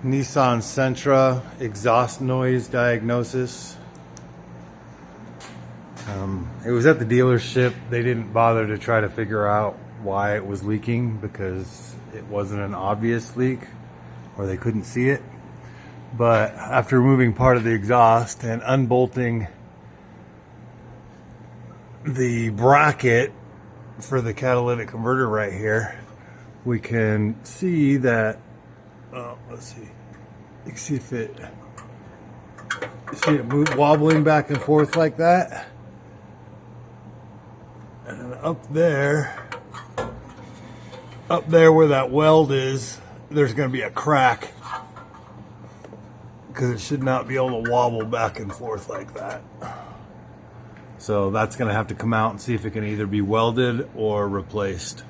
Nissan Sentra exhaust noise diagnosis. It was at the dealership. They didn't bother to try to figure out why it was leaking because it wasn't an obvious leak or they couldn't see it. But after removing part of the exhaust and unbolting the bracket for the catalytic converter right here, we can see that, let's see, you can see if it, wobbling back and forth like that. And up there where that weld is, there's going to be a crack because it should not be able to wobble back and forth like that. So that's going to have to come out and see if it can either be welded or replaced.